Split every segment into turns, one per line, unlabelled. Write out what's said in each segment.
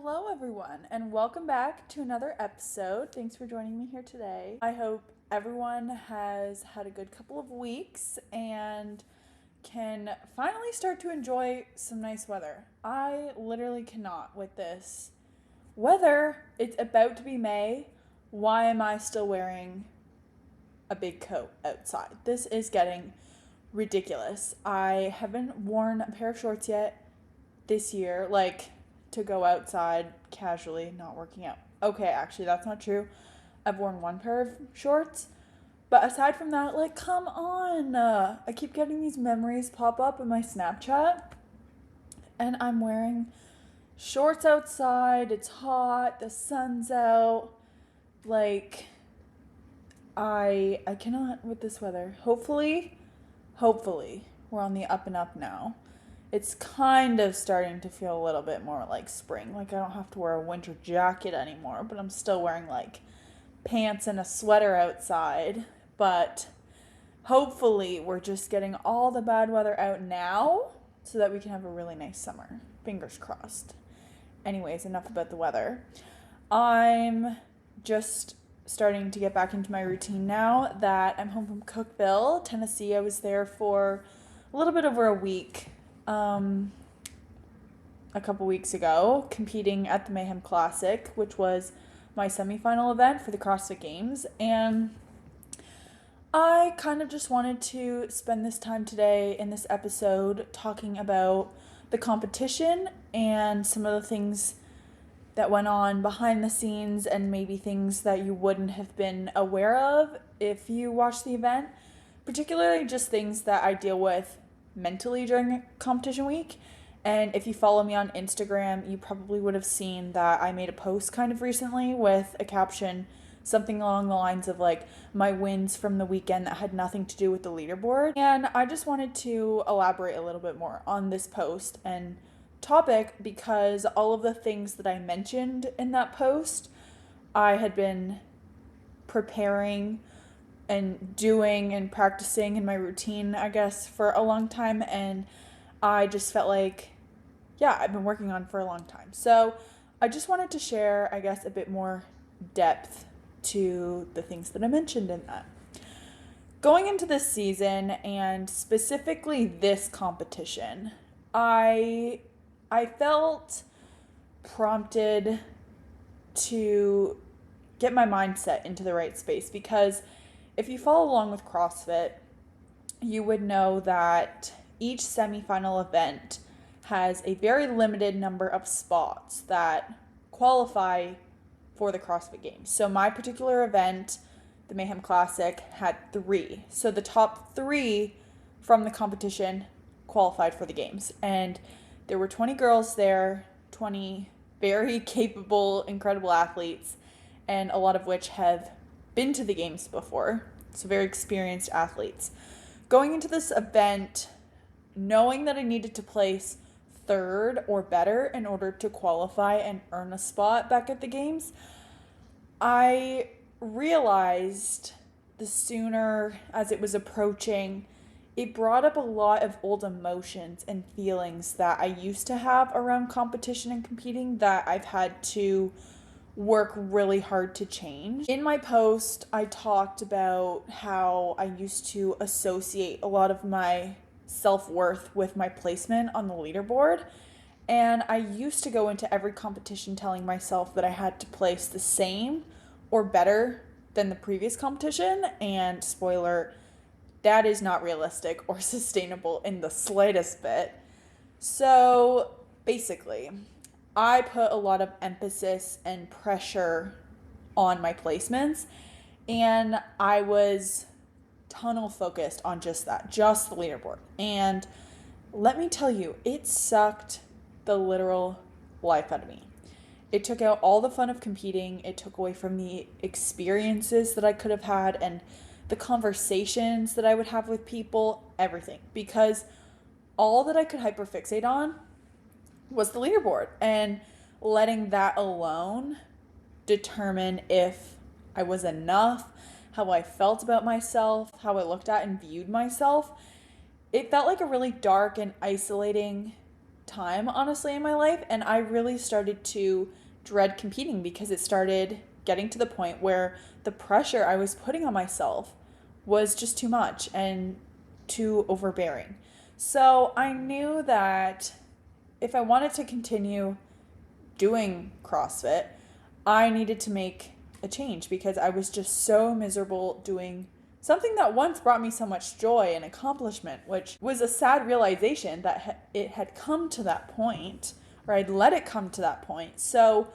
Hello, everyone, and welcome back to another episode. Thanks for joining me here today. I hope everyone has had a good couple of weeks and can finally start to enjoy some nice weather. I literally cannot with this weather. It's about to be May. Why am I still wearing a big coat outside? This is getting ridiculous. I haven't worn a pair of shorts yet this year, to go outside casually, not working out. Okay, actually, that's not true. I've worn one pair of shorts, but aside from that, come on. I keep getting these memories pop up in my Snapchat, and I'm wearing shorts outside. It's hot, the sun's out. I cannot with this weather. Hopefully, we're on the up and up now. It's kind of starting to feel a little bit more like spring. I don't have to wear a winter jacket anymore, but I'm still wearing pants and a sweater outside. But hopefully we're just getting all the bad weather out now so that we can have a really nice summer. Fingers crossed. Anyways, enough about the weather. I'm just starting to get back into my routine now that I'm home from Cookeville, Tennessee. I was there for a little bit over a week. A couple weeks ago, competing at the Mayhem Classic, which was my semifinal event for the CrossFit Games, and I kind of just wanted to spend this time today in this episode talking about the competition and some of the things that went on behind the scenes and maybe things that you wouldn't have been aware of if you watched the event, particularly just things that I deal with mentally during competition week. And if you follow me on Instagram, you probably would have seen that I made a post kind of recently with a caption, something along the lines of my wins from the weekend that had nothing to do with the leaderboard. And I just wanted to elaborate a little bit more on this post and topic because all of the things that I mentioned in that post, I had been preparing and doing and practicing in my routine, I guess, for a long time. And I just felt I've been working on for a long time. So I just wanted to share, I guess, a bit more depth to the things that I mentioned in that. Going into this season and specifically this competition, I felt prompted to get my mindset into the right space because if you follow along with CrossFit, you would know that each semifinal event has a very limited number of spots that qualify for the CrossFit Games. So my particular event, the Mayhem Classic, had 3. So the top 3 from the competition qualified for the games. And there were 20 girls there, 20 very capable, incredible athletes, and a lot of which have been to the games before, so very experienced athletes. Going into this event, knowing that I needed to place 3rd or better in order to qualify and earn a spot back at the games, I realized the sooner as it was approaching, it brought up a lot of old emotions and feelings that I used to have around competition and competing that I've had to work really hard to change. In my post, I talked about how I used to associate a lot of my self-worth with my placement on the leaderboard. And I used to go into every competition telling myself that I had to place the same or better than the previous competition. And spoiler, that is not realistic or sustainable in the slightest bit. So basically, I put a lot of emphasis and pressure on my placements, and I was tunnel focused on just that, just the leaderboard. And let me tell you, it sucked the literal life out of me. It took out all the fun of competing. It took away from the experiences that I could have had and the conversations that I would have with people, everything. Because all that I could hyperfixate on was the leaderboard, and letting that alone determine if I was enough, how I felt about myself, how I looked at and viewed myself. It felt like a really dark and isolating time, honestly, in my life. And I really started to dread competing because it started getting to the point where the pressure I was putting on myself was just too much and too overbearing. So I knew that if I wanted to continue doing CrossFit, I needed to make a change because I was just so miserable doing something that once brought me so much joy and accomplishment, which was a sad realization that it had come to that point, or I'd let it come to that point. So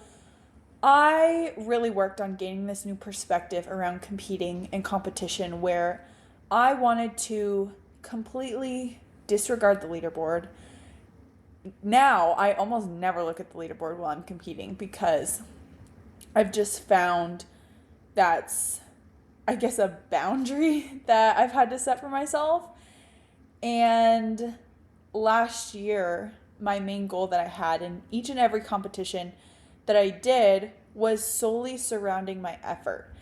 I really worked on gaining this new perspective around competing and competition where I wanted to completely disregard the leaderboard. Now, I almost never look at the leaderboard while I'm competing because I've just found that's, I guess, a boundary that I've had to set for myself. And last year, my main goal that I had in each and every competition that I did was solely surrounding my effort.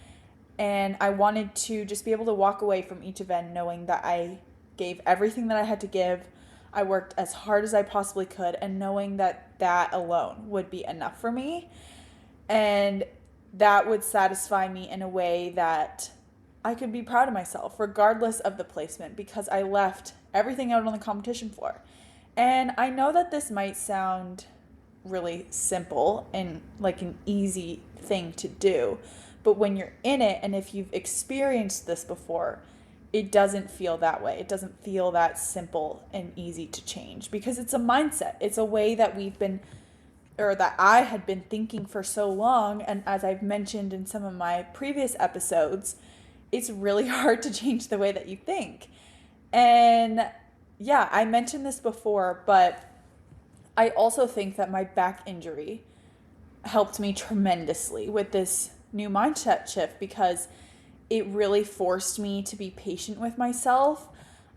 And I wanted to just be able to walk away from each event knowing that I gave everything that I had to give. I worked as hard as I possibly could, and knowing that that alone would be enough for me. And that would satisfy me in a way that I could be proud of myself, regardless of the placement, because I left everything out on the competition floor. And I know that this might sound really simple and like an easy thing to do, but when you're in it, and if you've experienced this before, it doesn't feel that way. It doesn't feel that simple and easy to change because it's a mindset. It's a way that that I had been thinking for so long. And as I've mentioned in some of my previous episodes, it's really hard to change the way that you think. And yeah, I mentioned this before, but I also think that my back injury helped me tremendously with this new mindset shift because it really forced me to be patient with myself.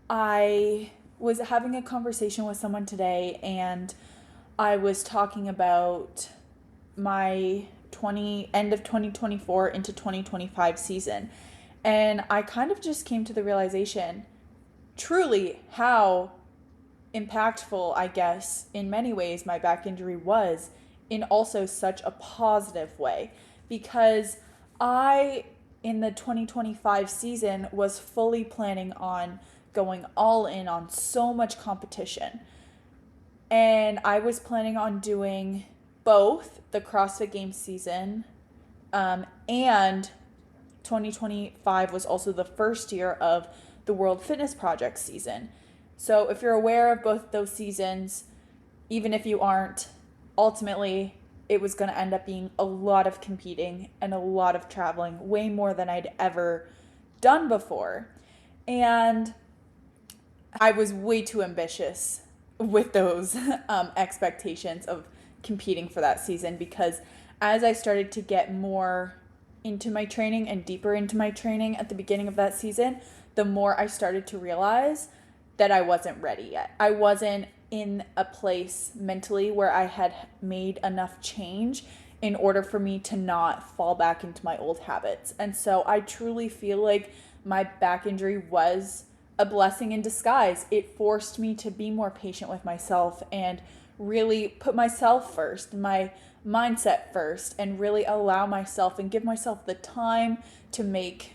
I was having a conversation with someone today and I was talking about my end of 2024 into 2025 season. And I kind of just came to the realization truly how impactful, I guess, in many ways my back injury was, in also such a positive way, because I, in the 2025 season, was fully planning on going all in on so much competition. And I was planning on doing both the CrossFit Games season and 2025 was also the first year of the World Fitness Project season. So if you're aware of both those seasons, even if you aren't, ultimately it was going to end up being a lot of competing and a lot of traveling, way more than I'd ever done before. And I was way too ambitious with those expectations of competing for that season, because as I started to get more into my training and deeper into my training at the beginning of that season, the more I started to realize that I wasn't ready yet. I wasn't in a place mentally where I had made enough change in order for me to not fall back into my old habits. And so I truly feel like my back injury was a blessing in disguise. It forced me to be more patient with myself and really put myself first, my mindset first, and really allow myself and give myself the time to make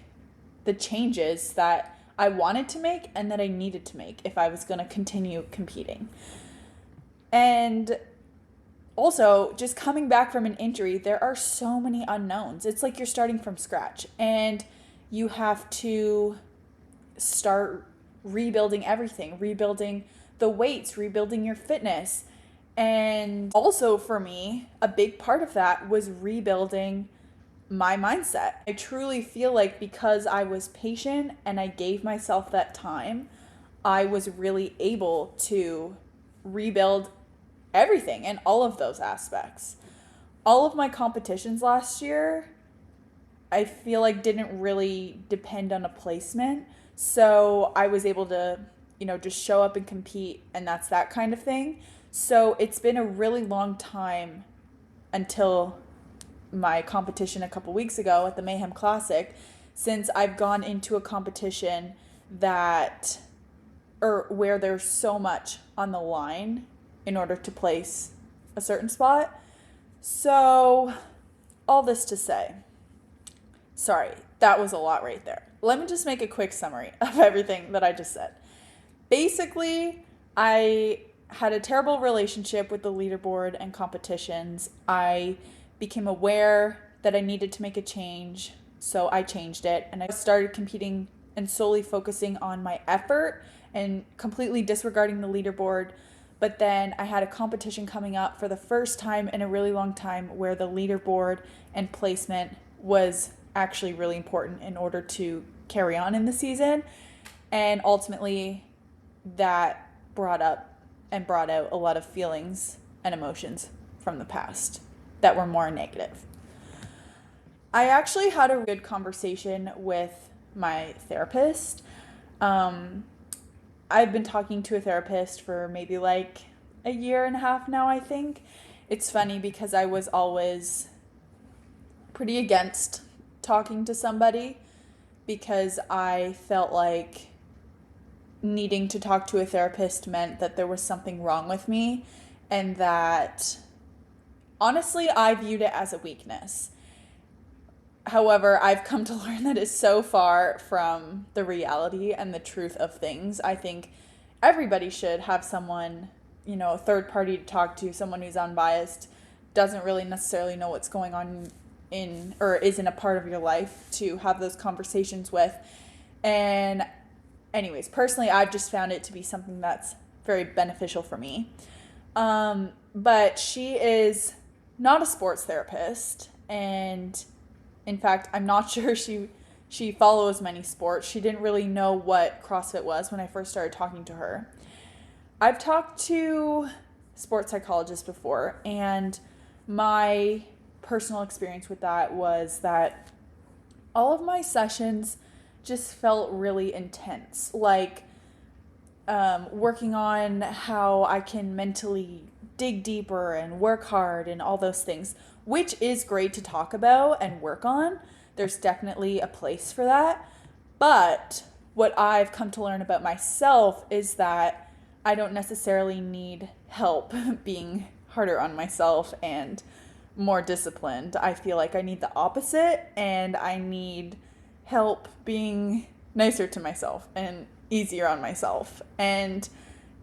the changes that I wanted to make and that I needed to make if I was going to continue competing. And also, just coming back from an injury, there are so many unknowns. It's like you're starting from scratch and you have to start rebuilding everything, rebuilding the weights, rebuilding your fitness. And also for me, a big part of that was rebuilding my mindset. I truly feel like because I was patient and I gave myself that time, I was really able to rebuild everything and all of those aspects. All of my competitions last year, I feel like didn't really depend on a placement. So I was able to, just show up and compete, and that's that kind of thing. So it's been a really long time until my competition a couple weeks ago at the Mayhem Classic since I've gone into a competition where there's so much on the line in order to place a certain spot. So, all this to say, sorry, that was a lot right there. Let me just make a quick summary of everything that I just said. Basically, I had a terrible relationship with the leaderboard and competitions. I became aware that I needed to make a change, so I changed it, and I started competing and solely focusing on my effort and completely disregarding the leaderboard. But then I had a competition coming up for the first time in a really long time where the leaderboard and placement was actually really important in order to carry on in the season. And ultimately, that brought out a lot of feelings and emotions from the past that were more negative. I actually had a good conversation with my therapist. I've been talking to a therapist for maybe like a year and a half now, I think. It's funny because I was always pretty against talking to somebody because I felt like needing to talk to a therapist meant that there was something wrong with me, and that honestly I viewed it as a weakness. However, I've come to learn that it's so far from the reality and the truth of things. I think everybody should have someone, a third party to talk to, someone who's unbiased, doesn't really necessarily know what's going on or isn't a part of your life, to have those conversations with. And anyways, personally, I've just found it to be something that's very beneficial for me. But she is not a sports therapist, and in fact, I'm not sure she follows many sports. She didn't really know what CrossFit was when I first started talking to her. I've talked to sports psychologists before, and my personal experience with that was that all of my sessions just felt really intense, like working on how I can mentally dig deeper and work hard and all those things, which is great to talk about and work on. There's definitely a place for that. But what I've come to learn about myself is that I don't necessarily need help being harder on myself and more disciplined. I feel like I need the opposite, and I need help being nicer to myself and easier on myself. And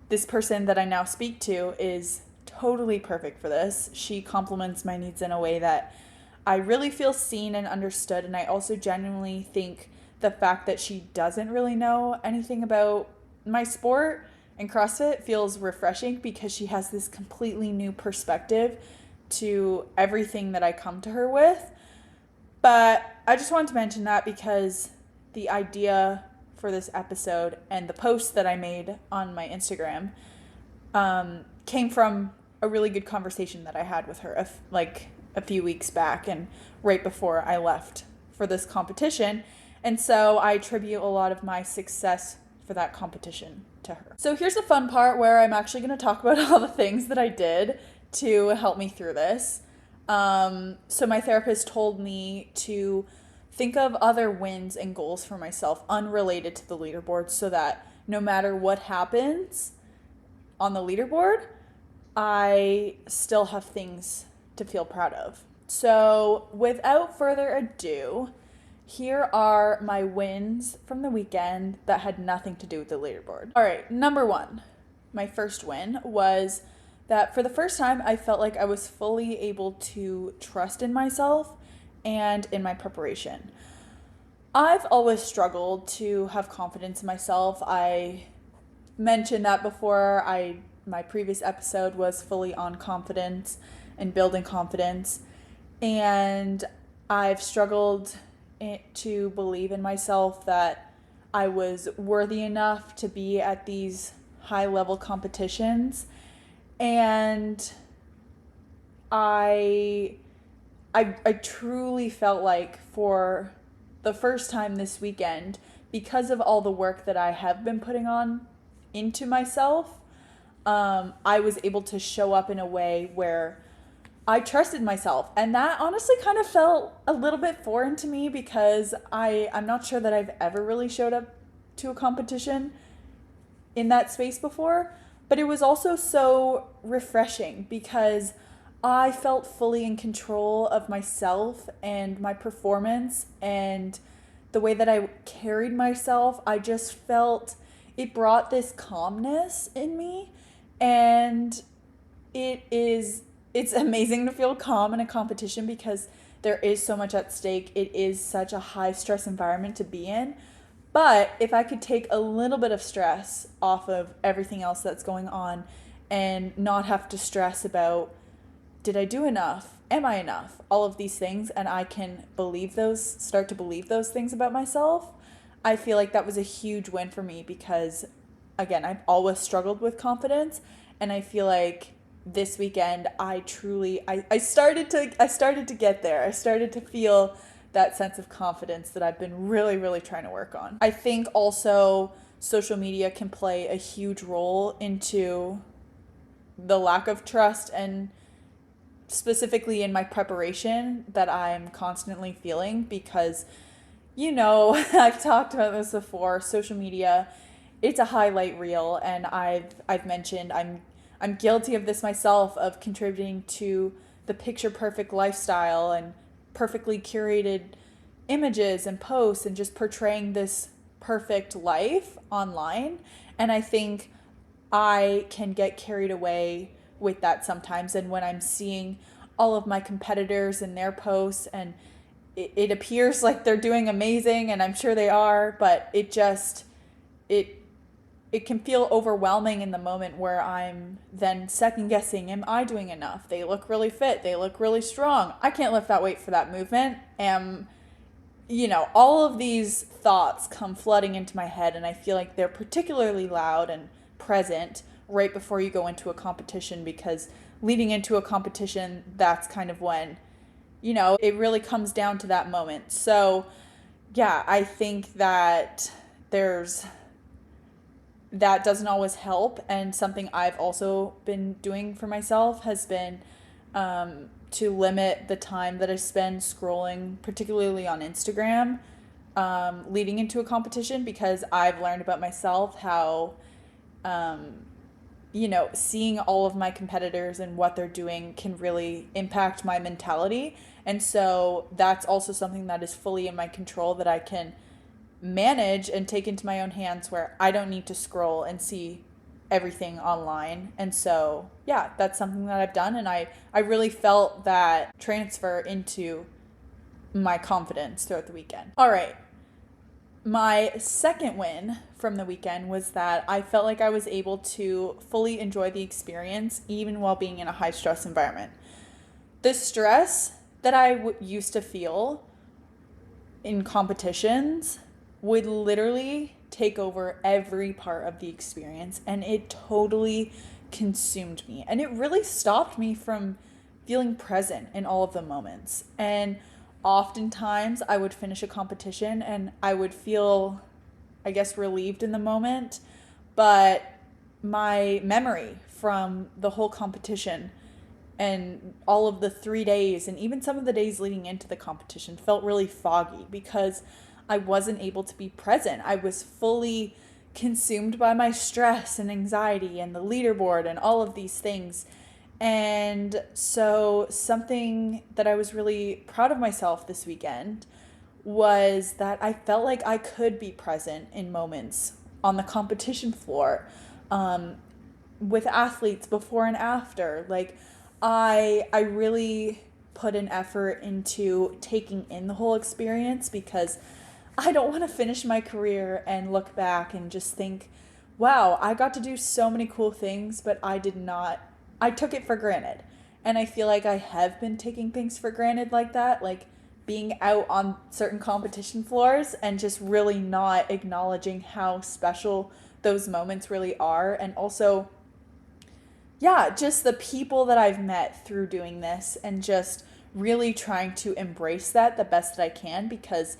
this person that I now speak to is totally perfect for this. She complements my needs in a way that I really feel seen and understood. And I also genuinely think the fact that she doesn't really know anything about my sport and CrossFit feels refreshing, because she has this completely new perspective to everything that I come to her with. But I just wanted to mention that because the idea for this episode and the post that I made on my Instagram came from a really good conversation that I had with her a few weeks back and right before I left for this competition. And so I attribute a lot of my success for that competition to her. So here's the fun part where I'm actually going to talk about all the things that I did to help me through this. So my therapist told me to think of other wins and goals for myself unrelated to the leaderboard, so that no matter what happens on the leaderboard, I still have things to feel proud of. So without further ado, here are my wins from the weekend that had nothing to do with the leaderboard. All right, number one, my first win was that for the first time, I felt like I was fully able to trust in myself and in my preparation. I've always struggled to have confidence in myself. I mentioned that before. My previous episode was fully on confidence and building confidence, and I've struggled to believe in myself that I was worthy enough to be at these high-level competitions. And I truly felt like for the first time this weekend, because of all the work that I have been putting on into myself, I was able to show up in a way where I trusted myself. And that honestly kind of felt a little bit foreign to me, because I'm not sure that I've ever really showed up to a competition in that space before. But it was also so refreshing because I felt fully in control of myself and my performance and the way that I carried myself. I just felt it brought this calmness in me, and it's amazing to feel calm in a competition because there is so much at stake. It is such a high stress environment to be in. But if I could take a little bit of stress off of everything else that's going on and not have to stress about, did I do enough? Am I enough? All of these things, and I can start to believe those things about myself. I feel like that was a huge win for me because, again, I've always struggled with confidence, and I feel like this weekend I started to get there. I started to feel that sense of confidence that I've been really, really trying to work on. I think also social media can play a huge role into the lack of trust, and specifically in my preparation, that I'm constantly feeling because, I've talked about this before. Social media, it's a highlight reel, and I've mentioned I'm guilty of this myself, of contributing to the picture perfect lifestyle and perfectly curated images and posts and just portraying this perfect life online. And I think I can get carried away with that sometimes. And when I'm seeing all of my competitors and their posts, and it appears like they're doing amazing, and I'm sure they are, but it it can feel overwhelming in the moment where I'm then second guessing, am I doing enough? They look really fit, they look really strong. I can't lift that weight for that movement. All of these thoughts come flooding into my head, and I feel like they're particularly loud and present right before you go into a competition, because leading into a competition, that's kind of when, it really comes down to that moment. So, yeah, I think that that doesn't always help. And something I've also been doing for myself has been to limit the time that I spend scrolling, particularly on Instagram, leading into a competition, because I've learned about myself how, seeing all of my competitors and what they're doing can really impact my mentality. And so that's also something that is fully in my control, that I can manage and take into my own hands, where I don't need to scroll and see everything online. And so, yeah, that's something that I've done, and I really felt that transfer into my confidence throughout the weekend. All right. My second win from the weekend was that I felt like I was able to fully enjoy the experience even while being in a high stress environment. The stress that I used to feel in competitions would literally take over every part of the experience, and it totally consumed me. And it really stopped me from feeling present in all of the moments. And oftentimes I would finish a competition and I would feel, I guess, relieved in the moment, but my memory from the whole competition and all of the 3 days, and even some of the days leading into the competition, felt really foggy because I wasn't able to be present. I was fully consumed by my stress and anxiety and the leaderboard and all of these things. And so something that I was really proud of myself this weekend was that I felt like I could be present in moments on the competition floor, with athletes before and after. Like, I really put an effort into taking in the whole experience, because I don't want to finish my career and look back and just think, wow, I got to do so many cool things, but I took it for granted. And I feel like I have been taking things for granted like that, like being out on certain competition floors and just really not acknowledging how special those moments really are. And also, yeah, just the people that I've met through doing this, and just really trying to embrace that the best that I can, because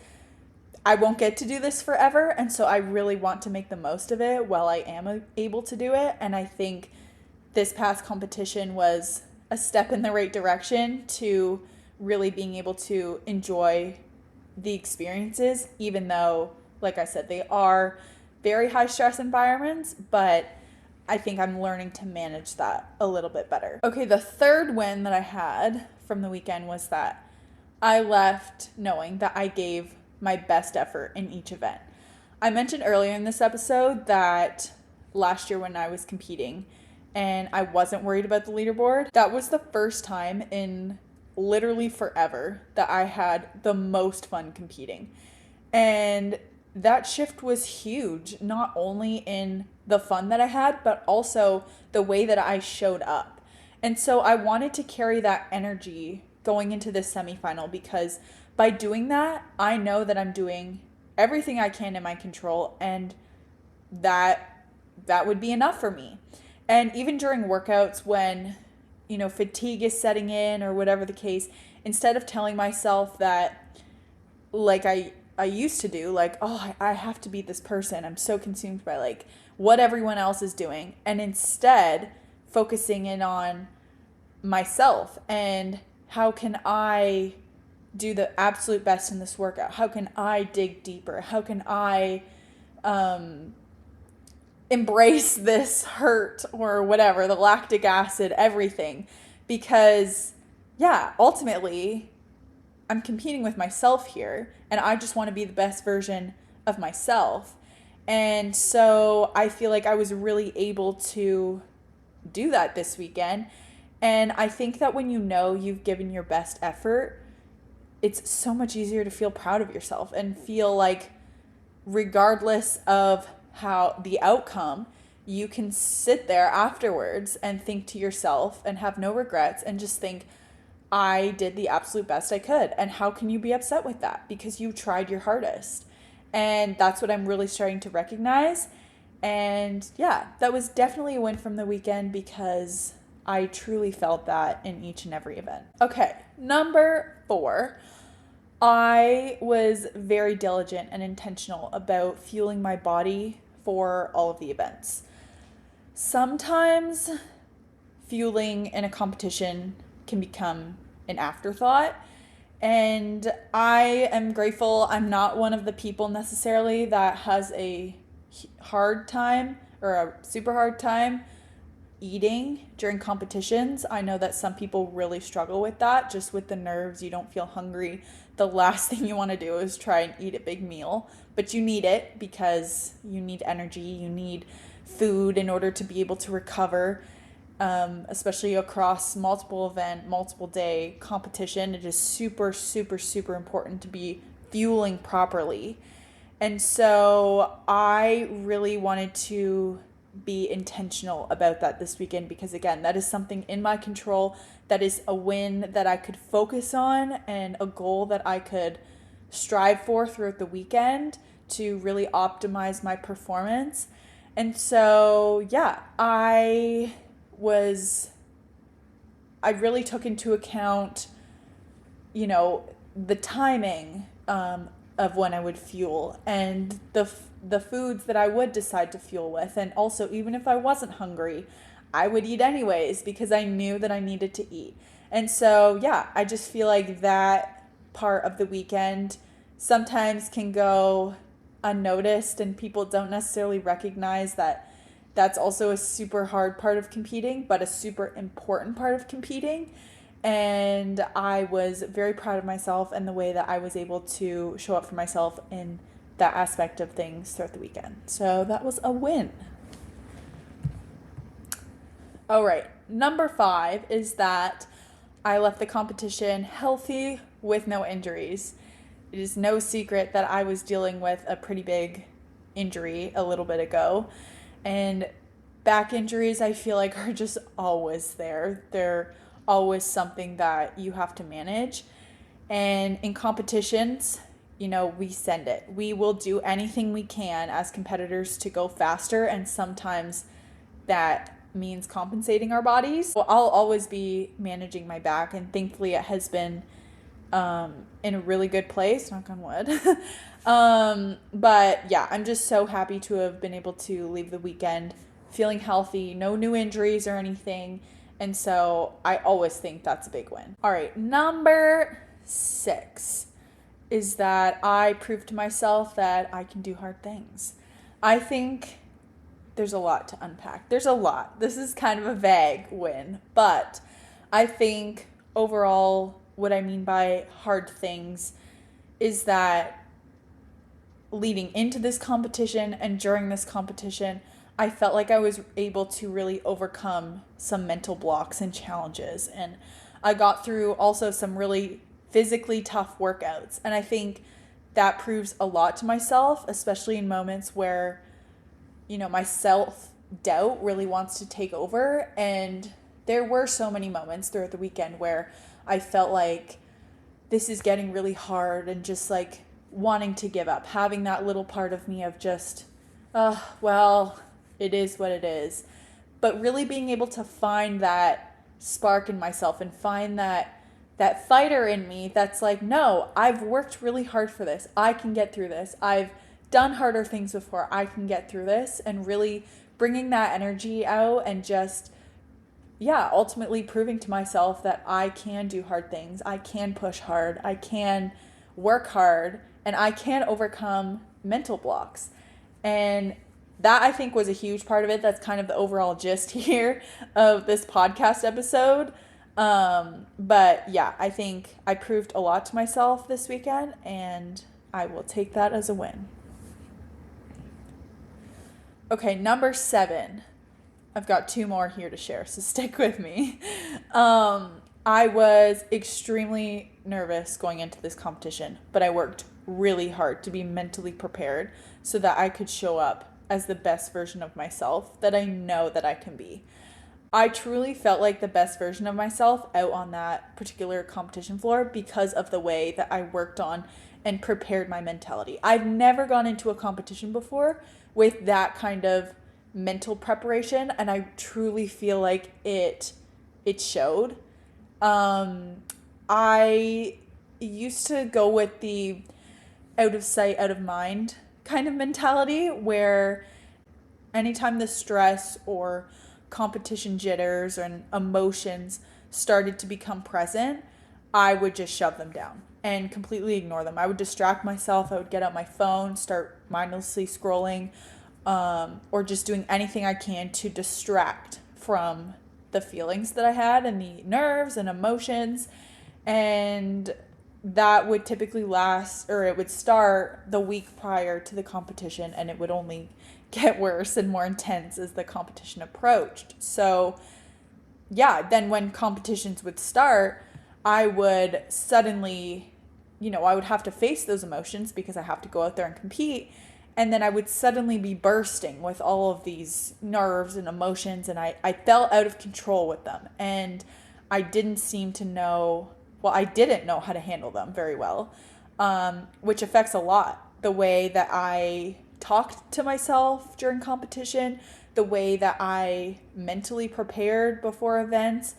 I won't get to do this forever. And so I really want to make the most of it while I am able to do it. And I think this past competition was a step in the right direction to really being able to enjoy the experiences, even though, like I said, they are very high stress environments. But I think I'm learning to manage that a little bit better. Okay, the third win that I had from the weekend was that I left knowing that I gave my best effort in each event. I mentioned earlier in this episode that last year when I was competing and I wasn't worried about the leaderboard, that was the first time in literally forever that I had the most fun competing. And that shift was huge, not only in the fun that I had, but also the way that I showed up. And so I wanted to carry that energy going into this semifinal, because by doing that, I know that I'm doing everything I can in my control, and that would be enough for me. And even during workouts when, fatigue is setting in or whatever the case, instead of telling myself that, like I used to do, like, oh, I have to beat this person, I'm so consumed by like what everyone else is doing, and instead focusing in on myself and how can I do the absolute best in this workout? How can I dig deeper? How can I embrace this hurt or whatever, the lactic acid, everything? Because, yeah, ultimately, I'm competing with myself here, and I just want to be the best version of myself. And so I feel like I was really able to do that this weekend. And I think that when you know you've given your best effort, it's so much easier to feel proud of yourself and feel like, regardless of how the outcome, you can sit there afterwards and think to yourself and have no regrets and just think, I did the absolute best I could. And how can you be upset with that? Because you tried your hardest. And that's what I'm really starting to recognize. And yeah, that was definitely a win from the weekend, because I truly felt that in each and every event. Okay, number 4. I was very diligent and intentional about fueling my body for all of the events. Sometimes fueling in a competition can become an afterthought, and I am grateful I'm not one of the people necessarily that has a hard time or a super hard time eating during competitions. I know that some people really struggle with that, just with the nerves. You don't feel hungry. The last thing you want to do is try and eat a big meal, but you need it because you need energy, you need food in order to be able to recover. Especially across multiple day competition, it is super, super, super important to be fueling properly. And so I really wanted to be intentional about that this weekend, because again, that is something in my control. That is a win that I could focus on and a goal that I could strive for throughout the weekend to really optimize my performance. And so, yeah, I really took into account, the timing of when I would fuel and the foods that I would decide to fuel with. And also, even if I wasn't hungry, I would eat anyways because I knew that I needed to eat. And so, yeah, I just feel like that part of the weekend sometimes can go unnoticed, and people don't necessarily recognize that that's also a super hard part of competing, but a super important part of competing. And I was very proud of myself and the way that I was able to show up for myself in that aspect of things throughout the weekend. So that was a win. All right, number 5 is that I left the competition healthy with no injuries. It is no secret that I was dealing with a pretty big injury a little bit ago. And back injuries, I feel like, are just always there. They're always something that you have to manage. And in competitions, we send it. We will do anything we can as competitors to go faster, and sometimes that means compensating our bodies. Well, I'll always be managing my back, and thankfully it has been in a really good place, knock on wood. But yeah, I'm just so happy to have been able to leave the weekend feeling healthy, no new injuries or anything. And so I always think that's a big win. All right, number 6 is that I proved to myself that I can do hard things. I think there's a lot to unpack. There's a lot. This is kind of a vague win, but I think overall what I mean by hard things is that leading into this competition and during this competition, I felt like I was able to really overcome some mental blocks and challenges. And I got through also some really physically tough workouts. And I think that proves a lot to myself, especially in moments where, my self-doubt really wants to take over. And there were so many moments throughout the weekend where I felt like this is getting really hard and just like wanting to give up, having that little part of me of just, well, it is what it is. But really being able to find that spark in myself and find that fighter in me that's like, no, I've worked really hard for this. I can get through this. I've done harder things before. I can get through this. And really bringing that energy out and just, ultimately proving to myself that I can do hard things. I can push hard. I can work hard. And I can overcome mental blocks. And that, I think, was a huge part of it. That's kind of the overall gist here of this podcast episode. But yeah, I think I proved a lot to myself this weekend, and I will take that as a win. Okay, number 7. I've got 2 more here to share, so stick with me. I was extremely nervous going into this competition, but I worked really hard to be mentally prepared so that I could show up as the best version of myself that I know that I can be. I truly felt like the best version of myself out on that particular competition floor because of the way that I worked on and prepared my mentality. I've never gone into a competition before with that kind of mental preparation, and I truly feel like it showed. I used to go with the out of sight, out of mind kind of mentality where anytime the stress or competition jitters and emotions started to become present, I would just shove them down and completely ignore them. I would distract myself. I would get out my phone, start mindlessly scrolling, or just doing anything I can to distract from the feelings that I had and the nerves and emotions. And that would typically it would start the week prior to the competition, and it would only get worse and more intense as the competition approached. So then when competitions would start, I would suddenly, I would have to face those emotions because I have to go out there and compete. And then I would suddenly be bursting with all of these nerves and emotions, and I felt out of control with them. And I didn't know how to handle them very well, which affects a lot the way that I talked to myself during competition, the way that I mentally prepared before events,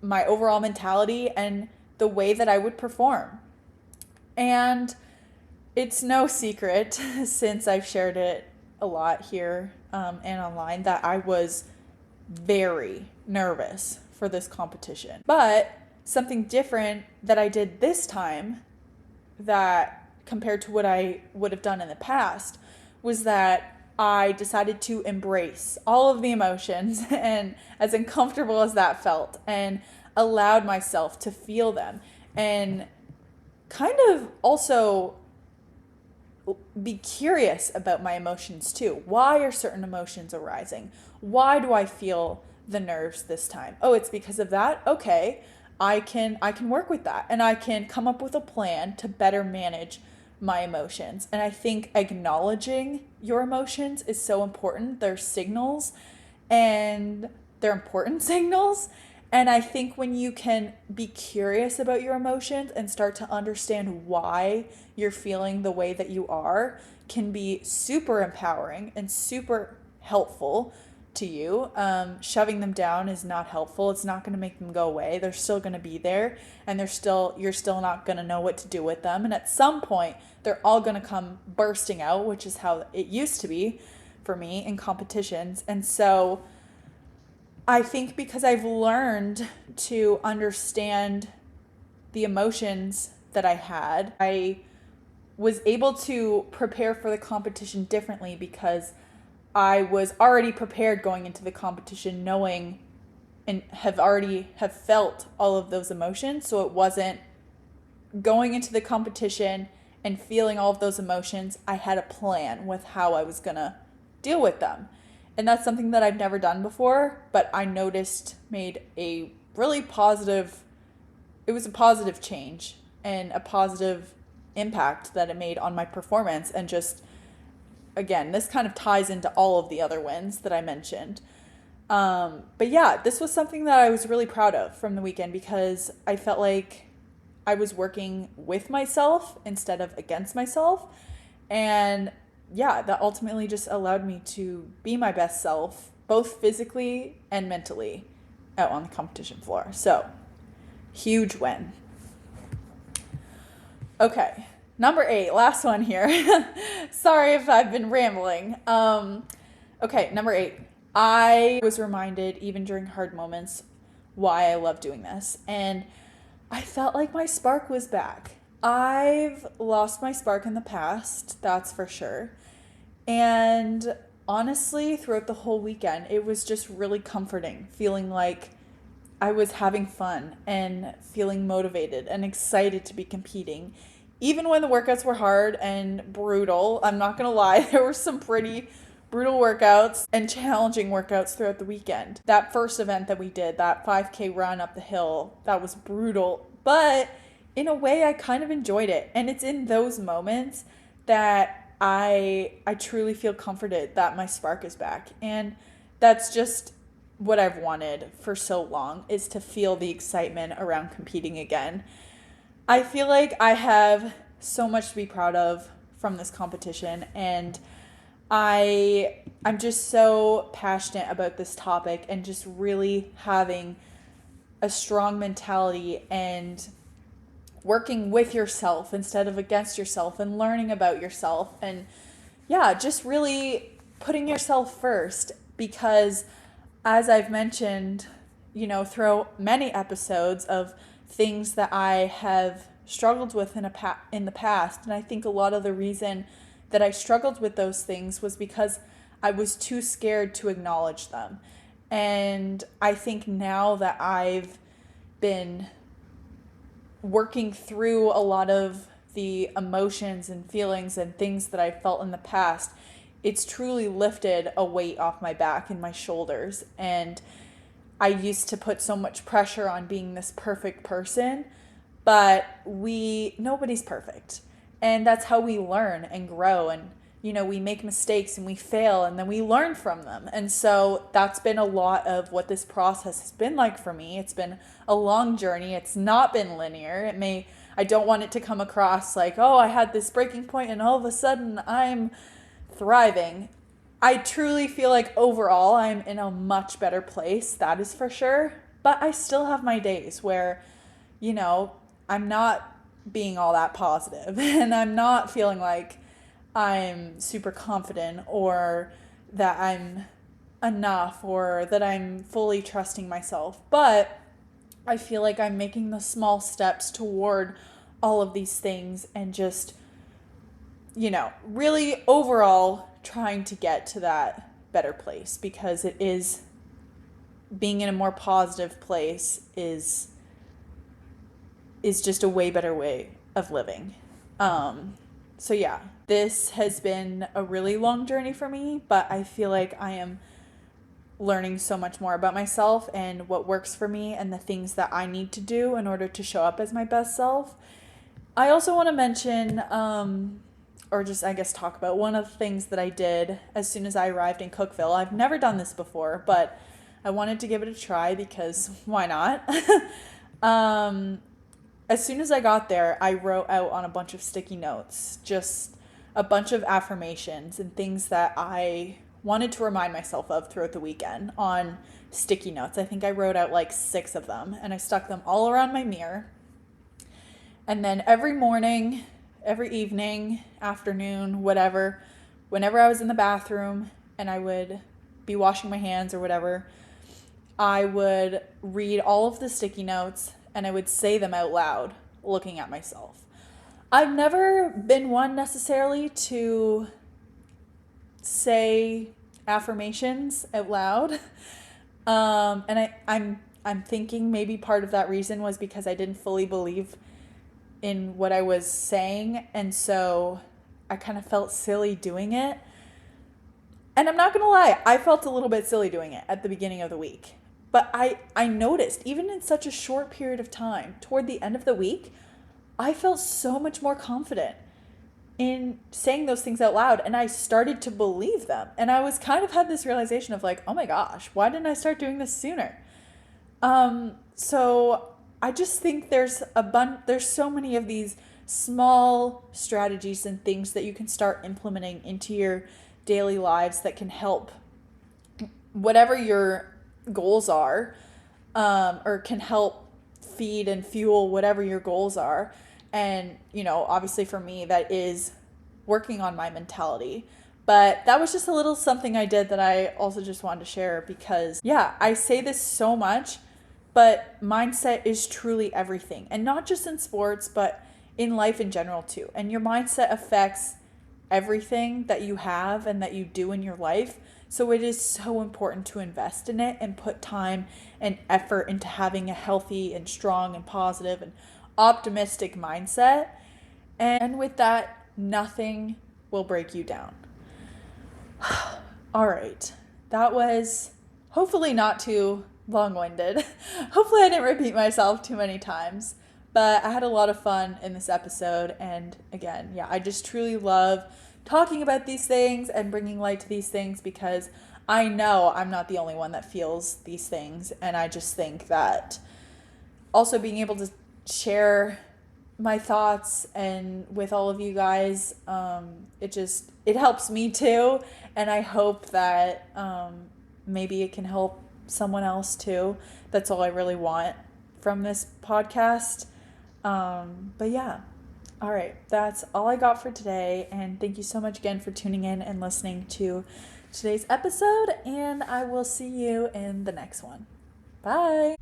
my overall mentality, and the way that I would perform. And it's no secret, since I've shared it a lot here and online, that I was very nervous for this competition. But something different that I did this time, that compared to what I would have done in the past, was that I decided to embrace all of the emotions, and as uncomfortable as that felt, and allowed myself to feel them, and kind of also be curious about my emotions too. Why are certain emotions arising? Why do I feel the nerves this time? Oh, it's because of that? Okay, I can work with that, and I can come up with a plan to better manage my emotions. And I think acknowledging your emotions is so important. They're signals, and they're important signals. And I think when you can be curious about your emotions and start to understand why you're feeling the way that you are, can be super empowering and super helpful to you. Shoving them down is not helpful. It's not going to make them go away. They're still going to be there, and you're still not going to know what to do with them. And at some point, they're all going to come bursting out, which is how it used to be for me in competitions. And so I think because I've learned to understand the emotions that I had, I was able to prepare for the competition differently because I was already prepared going into the competition, knowing and have felt all of those emotions. So it wasn't going into the competition and feeling all of those emotions. I had a plan with how I was going to deal with them. And that's something that I've never done before, but I noticed made a really positive, it was a positive change and a positive impact that it made on my performance. And just, again, this kind of ties into all of the other wins that I mentioned. But yeah, this was something that I was really proud of from the weekend, because I felt like I was working with myself instead of against myself. And yeah, that ultimately just allowed me to be my best self, both physically and mentally, out on the competition floor. So, huge win. Okay, number 8, last one here. Sorry if I've been rambling. Okay, number 8. I was reminded, even during hard moments, why I love doing this. And I felt like my spark was back. I've lost my spark in the past, that's for sure. And honestly, throughout the whole weekend, it was just really comforting, feeling like I was having fun and feeling motivated and excited to be competing. Even when the workouts were hard and brutal, I'm not going to lie, there were some pretty brutal workouts and challenging workouts throughout the weekend. That first event that we did, that 5K run up the hill, that was brutal. But in a way, I kind of enjoyed it. And it's in those moments that I truly feel comforted that my spark is back. And that's just what I've wanted for so long, is to feel the excitement around competing again. I feel like I have so much to be proud of from this competition, and I'm just so passionate about this topic, and just really having a strong mentality and working with yourself instead of against yourself, and learning about yourself, and yeah, just really putting yourself first. Because as I've mentioned, throughout many episodes of things that I have struggled with in the past, and I think a lot of the reason that I struggled with those things was because I was too scared to acknowledge them. And I think now that I've been working through a lot of the emotions and feelings and things that I felt in the past, it's truly lifted a weight off my back and my shoulders. And I used to put so much pressure on being this perfect person, but nobody's perfect. And that's how we learn and grow. And, we make mistakes and we fail, and then we learn from them. And so that's been a lot of what this process has been like for me. It's been a long journey. It's not been linear. I don't want it to come across like, oh, I had this breaking point and all of a sudden I'm thriving. I truly feel like overall I'm in a much better place, that is for sure. But I still have my days where, I'm not being all that positive and I'm not feeling like I'm super confident, or that I'm enough, or that I'm fully trusting myself. But I feel like I'm making the small steps toward all of these things, and just, really overall trying to get to that better place, because it is, being in a more positive place is just a way better way of living. So yeah, this has been a really long journey for me, but I feel like I am learning so much more about myself and what works for me and the things that I need to do in order to show up as my best self. I also want to mention, or just, I guess, talk about one of the things that I did as soon as I arrived in Cookeville. I've never done this before, but I wanted to give it a try, because why not? As soon as I got there, I wrote out on a bunch of sticky notes just a bunch of affirmations and things that I wanted to remind myself of throughout the weekend on sticky notes. I think I wrote out like 6 of them, and I stuck them all around my mirror. And then every morning, every evening, afternoon, whatever, whenever I was in the bathroom and I would be washing my hands or whatever, I would read all of the sticky notes and I would say them out loud, looking at myself. I've never been one necessarily to say affirmations out loud. And I'm thinking maybe part of that reason was because I didn't fully believe in what I was saying, and so I kind of felt silly doing it. And I'm not going to lie, I felt a little bit silly doing it at the beginning of the week. But I noticed, even in such a short period of time, toward the end of the week, I felt so much more confident in saying those things out loud, and I started to believe them. And I was kind of had this realization of like, oh my gosh, why didn't I start doing this sooner? So I just think there's so many of these small strategies and things that you can start implementing into your daily lives that can help whatever your goals are, or can help feed and fuel whatever your goals are. And, obviously for me, that is working on my mentality. But that was just a little something I did that I also just wanted to share because, yeah, I say this so much, but mindset is truly everything. And not just in sports, but in life in general too. And your mindset affects everything that you have and that you do in your life. So it is so important to invest in it and put time and effort into having a healthy and strong and positive and optimistic mindset. And with that, nothing will break you down. All right. That was hopefully not too long-winded. Hopefully I didn't repeat myself too many times. But I had a lot of fun in this episode. And again, yeah, I just truly love talking about these things and bringing light to these things because I know I'm not the only one that feels these things. And I just think that also being able to share my thoughts and with all of you guys, it helps me too. And I hope that maybe it can help someone else too. That's all I really want from this podcast. But yeah, all right, that's all I got for today. And thank you so much again for tuning in and listening to today's episode. And I will see you in the next one. Bye.